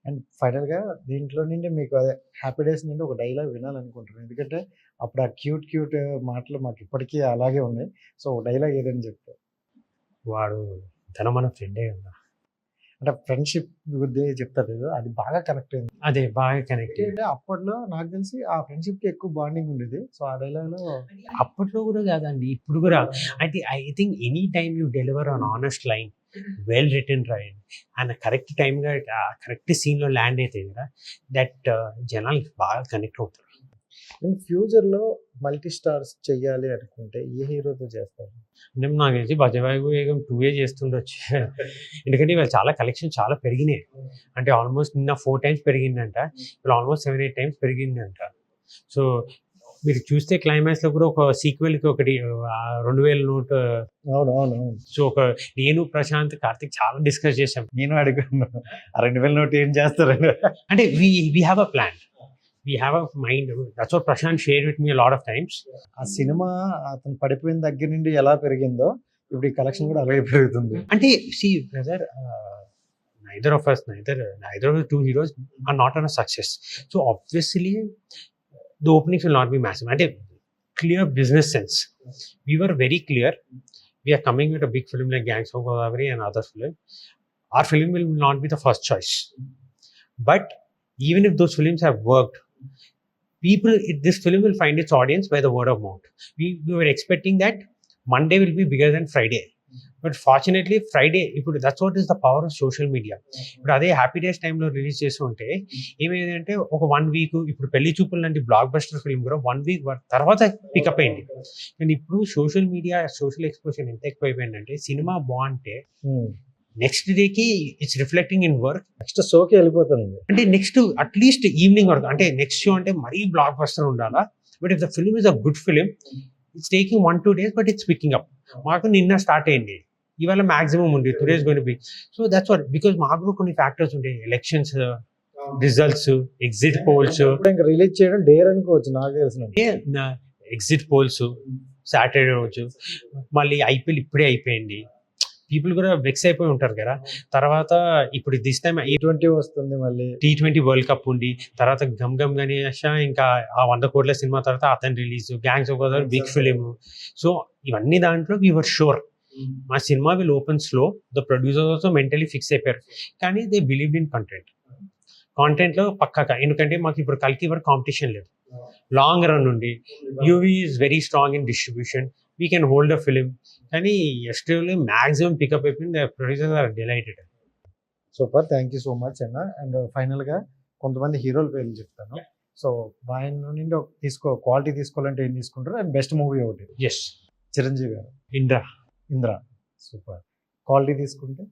And ఫైనల్‌గా దీంట్లో నుండి మీకు అదే 'హ్యాపీ డేస్' నుండి ఒక డైలాగ్ వినాలనుకుంటున్నాను. ఎందుకంటే అప్పుడు ఆ క్యూట్ క్యూట్ మాటలు మాకిప్పటికీ అలాగే ఉన్నాయి. సో, ఒక డైలాగ్ ఏదైనా చెప్తారు? వాడు తను మన ఫ్రెండే కదా! అంటే ఫ్రెండ్‌షిప్ గుద్దే చెప్తారు కదా! అది బాగా కనెక్ట్ అయింది. అదే బాగా కనెక్ట్ అయింది. ఏంటంటే అప్పట్లో నాకు తెలిసి ఆ ఫ్రెండ్‌షిప్‌కి ఎక్కువ బాండింగ్ ఉండేది. సో, ఆ డైలాగ్‌లో అప్పట్లో కూడా కాదండి. ఇప్పుడు కూడా అంటే I think any time you deliver on honest line, well written line and correct టైమ్‌గా కరెక్ట్ సీన్‌లో ల్యాండ్ అయితే కదా దట్ జనాలు బాగా కనెక్ట్ అవుతారు. ఇన్ ఫ్యూచర్‌లో మల్టీ స్టార్స్ చెయ్యాలి అనుకుంటే ఏ హీరోతో చేస్తారు? అంటే నాకు తెలిసి 'బజరంగ భాయిజన్ 2' చేస్తుండొచ్చు. ఎందుకంటే ఇవాళ చాలా కలెక్షన్ చాలా పెరిగినాయి. అంటే ఆల్మోస్ట్ నిన్న 4 టైమ్స్ పెరిగిందంట. ఇప్పుడు ఆల్మోస్ట్ 7, 8 టైమ్స్ పెరిగిందంట. సో, మీరు చూస్తే క్లైమాక్స్‌లో కూడా ఒక సీక్వెల్‌కి ఒకటి 2000 నోట్. అవునవునవును. సో, నేను, ప్రశాంత్, కార్తిక్ చాలా డిస్కస్ చేసాం. నేను అడుగుతున్నాను. ఆ 2000 నోట్ ఏం చేస్తారని? అంటే we have a plan. We have a mind. That's what Prashanth shared with me lot of times. ఆ సినిమా అతను పడిపోయిన దగ్గర నుండి ఎలా పెరిగిందో, ఇప్పుడు ఈ కలెక్షన్ కూడా అలాగే పెరుగుతుంది. అంటే see brother neither of us, neither of the two heroes are not on a success. So obviously the openings will not be massive. And a clear business sense. We were very clear. We are coming with a big film like Gangs of Godavari and other film. Our film will not be the first choice. But even if those films have worked, this film will find its audience by the word of mouth. We were expecting that Monday will be bigger than Friday. But fortunately Friday ఇప్పుడు that's what is the power of social media. ఇప్పుడు అదే happy days టైంలో release చేసి ఉంటే ఏమైందంటే ఒక 1 week ఇప్పుడు పెళ్లి చూపులు లాంటి బ్లాక్ బస్టర్ ఫిల్మ్ కూడా 1 వీక్ తర్వాత పికప్ అయింది. అండ్ ఇప్పుడు సోషల్ మీడియా సోషల్ ఎక్స్పోజర్ ఎంత ఎక్కువైపోయిందంటే సినిమా బాగుంటే నెక్స్ట్ డేకి it's reflecting in work. Next షోకి వెళ్ళిపోతుంది. అంటే నెక్స్ట్ అట్లీస్ట్ ఈవినింగ్ వరకు అంటే నెక్స్ట్ షో అంటే మరీ బ్లాక్ బస్టర్ ఉండాలా. But if the film is a good film it's taking 1-2 days but it's picking up. మాకు నిన్న స్టార్ట్ అయింది, ఇవాళ మాక్సిమం ఉంది, 2 days going to be. So that's what, because మాకు కూడా కొన్ని ఫ్యాక్టర్స్ ఉంటాయి, ఎలక్షన్స్ రిజల్ట్స్, ఎగ్జిట్ పోల్స్. ఇంకా రిలీజ్ చేయడం డేర్ అనుకోవచ్చు నాకు తెలిసిన. ఎగ్జిట్ పోల్స్ సాటర్డే రోజు, మళ్ళీ ఐపీఎల్ ఇప్పుడే అయిపోయింది, పీపుల్ కూడా వెక్స్ అయిపోయి ఉంటారు కదా. తర్వాత ఇప్పుడు దిస్ టైమ్ T20 వస్తుంది, మళ్ళీ T20 వరల్డ్ కప్ ఉంది, తర్వాత గమ్ గమ్ గణేష్ ఇంకా ఆ 100 కోట్ల సినిమా తర్వాత అతని release, gangs of Godavari big film. So ఇవన్నీ దాంట్లో వీ వర్ షూర్ మా cinema will open slow. The producers also mentally fix అయిపోయారు, కానీ దే బిలీవ్డ్ ఇన్ కాంటెంట్లో పక్కాగా. ఎందుకంటే మాకు ఇప్పుడు కల్కి వరకు కాంపిటీషన్ లేదు, లాంగ్ రన్ ఉంది, UV is very strong in distribution, we can hold a film. కానీ ఎస్టర్డే మ్యాక్సిమం పికప్ అయిపోయింది, the producers are delighted. Super, thank you so much అన్న. అండ్ ఫైనల్గా కొంతమంది హీరోల పేర్లు చెప్తాను. సో ఆయన నుండి క్వాలిటీ తీసుకోవాలంటే ఏం తీసుకుంటారు? అండ్ బెస్ట్ మూవీ ఒకటి. ఎస్, చిరంజీవి గారు ఇంద్ర. సూపర్. క్వాలిటీ తీసుకుంటే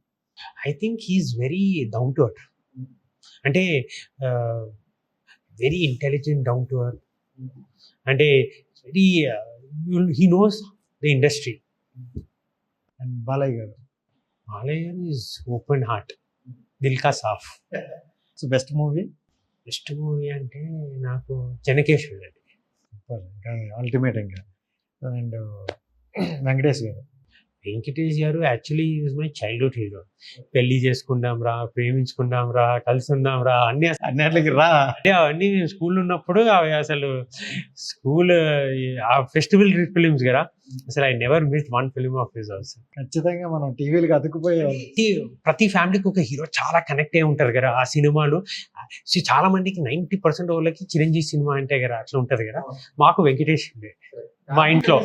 I think he's very down to earth. అంటే very intelligent, down to earth. అంటే very he knows the industry. And Balayya గారు ఈజ్ ఓపెన్ హార్ట్, దిల్ కా సాఫ్. సో బెస్ట్ మూవీ అంటే నాకు చెన్నకేశ్వరుడు అండి. సూపర్, ఇంకా అల్టిమేట్. ఇంకా అండ్ వెంకటేష్ గారు actually is my childhood hero. పెళ్లి చేసుకుందాం రా, ప్రేమించుకుందాం రా, కలిసి ఉందాం రా, అన్నిటికి రా అంటే అవన్నీ స్కూల్ ఉన్నప్పుడు అవి అసలు స్కూల్ ఆ ఫెస్టివల్ ఫిలిమ్స్ కదా. అసలు I never miss one film of his also. ఖచ్చితంగా మనం టీవీలకు అతుక్కుపోయాం. ప్రతి ఫ్యామిలీకి ఒక హీరో చాలా కనెక్ట్ అయి ఉంటారు కదా ఆ సినిమాలు. చాలా మందికి 90% వాళ్ళకి చిరంజీవి సినిమా అంటే కదా అట్లా ఉంటది కదా. మాకు వెంకటేష్ మా ఇంట్లో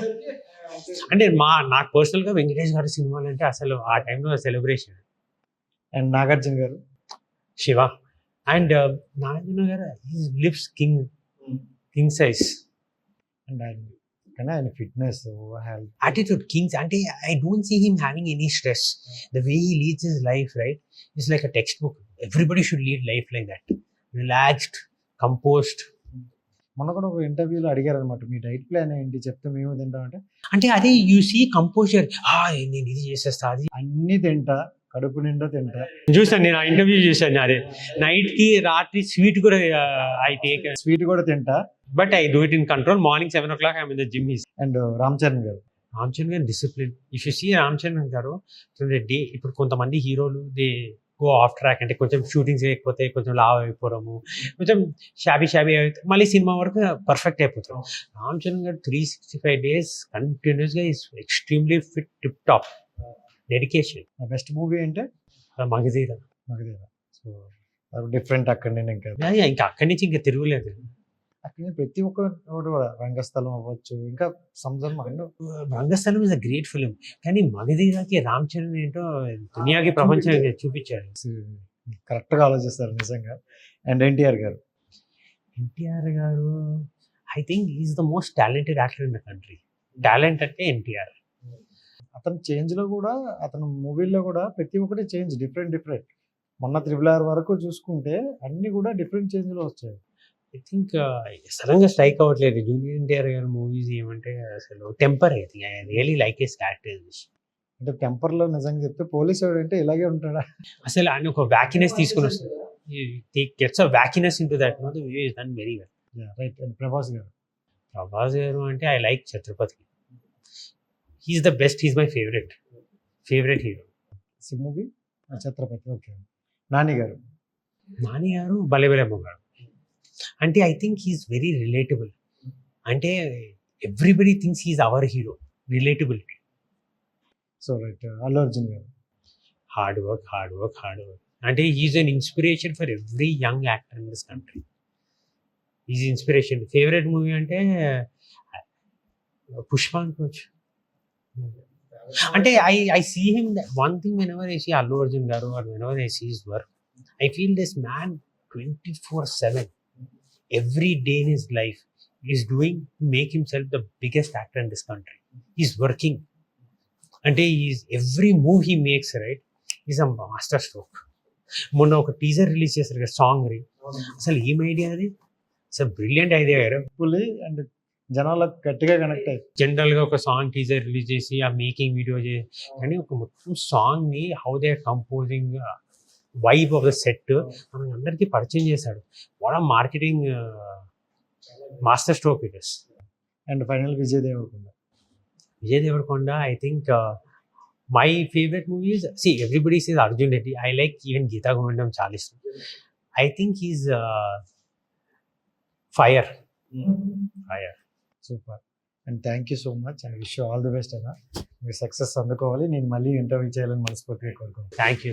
అంటే నాకు పర్సనల్ గా వెంకటేష్ గారి సినిమాలు అంటే అసలు ఆ టైంలో సెలబ్రేషన్. అండ్ నాగార్జున గారు Shiva. And Nagarjuna garu lives king size. And ఆయన ఫిట్నెస్, హెల్త్, యాటిట్యూడ్ కింగ్స్. అంటే I don't see him having any stress. The way he leads his life right it's like a textbook. Everybody should lead life like that, relaxed, composed. మొన్న కూడా ఒక ఇంటర్వ్యూలో అడిగారు అనమాట, మీ diet plan ఏంటి చెప్తే మేము తింటామంటే, అంటే అదే యూ సీ కంపోజర్. నేను ఇది చేసేస్తా, అది అన్ని తింటా, కడుపు నిండా తింటా. చూసాను, నేను ఆ ఇంటర్వ్యూ చూసాను. అదే నైట్ కి రాత్రి స్వీట్ కూడా ఐ టేక్, స్వీట్ కూడా తింటా, but I do it in control. Morning 7 o'clock I am in the gym. And Ram Charan గారు discipline. If you see Ram Charan గారు డే, ఇప్పుడు కొంతమంది హీరోలు దే గో ఆఫ్ ట్రాక్ అంటే కొంచెం షూటింగ్స్ చేయకపోతే కొంచెం లావ్ అయిపోవడము, కొంచెం షాబీ అయితే మళ్ళీ సినిమా వరకు పర్ఫెక్ట్ అయిపోతాం. రామ్ చరణ్ గారు 365 days కంటిన్యూస్గా is extremely fit, tip top, dedication. Best movie అంటే మగధీర. మగధీర. సో అది డిఫరెంట్ అక్కడ నేను ఇంకా ఇంకా అక్కడి నుంచి ఇంకా తిరుగులేదు. అక్కడ ప్రతి ఒక్కటి కూడా రంగస్థలం అవ్వచ్చు, ఇంకా సంజన్ రంగస్థలం ఇస్ అ గ్రేట్ ఫిలిం, కానీ మగధీరకి రామ్ చరణ్ ఏంటో దునియాకి ప్రపంచం చూపించాడు. కరెక్ట్గా ఆలోచిస్తారు నిజంగా. అండ్ ఎన్టీఆర్ గారు I think is the most talented actor in the country. Talent అంటే ఎన్టీఆర్. అతను చేంజ్లో కూడా, అతను మూవీల్లో కూడా ప్రతి ఒక్కటి చేంజ్ డిఫరెంట్. మొన్న 3RR వరకు చూసుకుంటే అన్ని కూడా డిఫరెంట్ చేంజ్లో వచ్చాయి. ఐ థింక్ సడన్గా స్ట్రైక్ అవ్వట్లేదు జూనియర్ ఎన్టీఆర్ గారి మూవీస్ ఏమంటే అసలు temper. I think I really like his characters. అంటే టెంపర్లో నిజంగా చెప్తే పోలీస్ అంటే ఇలాగే ఉంటాడా? అసలు ఆయన ఒక వ్యాకినెస్ తీసుకుని వస్తుంది. Gets a wackiness into that no the way is done very well. Right. And Prabhas గారు అంటే I like Chhatrapati. He's the best, he's my favourite hero. Movie Chhatrapati. Okay. Nani గారు భలే భలే మగాడు. అంటే I think he's very relatable. అంటే everybody thinks he's our hero. Relatability. So right. Allu Arjun గారు hard work. అంటే he's an inspiration for every young actor in this country. Is inspiration. Favourite movie అంటే పుష్ప అనుకోవచ్చు. అంటే I see him one thing whenever I see Allu Arjun గారు or whenever I see his work, I feel this man 24/7 every day in his life is doing to make himself the biggest actor in this country. He's working. అంటే every move he makes, right, is a master stroke. మొన్న ఒక teaser release చేశారు కదా song రి, అసలు ఏం idea అది, అసలు బ్రిలియంట్ ఐడియా కదా. అండ్ జనాలకు గట్టిగా కనెక్ట్ అయ్యి జనరల్గా ఒక సాంగ్ టీజర్ రిలీజ్ చేసి ఆ మేకింగ్ వీడియో చేసి, కానీ ఒక మొత్తం సాంగ్ని how they are composing, vibe of the set మనం అందరికీ పరిచయం చేశాడు. What a marketing master stroke it is. And final Vijay Deverakonda I think my favourite movies, everybody sees Arjun Reddy. I like even Geetha Govindam చాలా ఇష్టం. I think is fire. Super. And thank you so much. And wish you all the best అన్న. మీరు success అందుకోవాలి. నేను మళ్ళీ interview చేయాలని మనస్ఫూర్తిగా కోరుకుంటున్నాను. Thank you.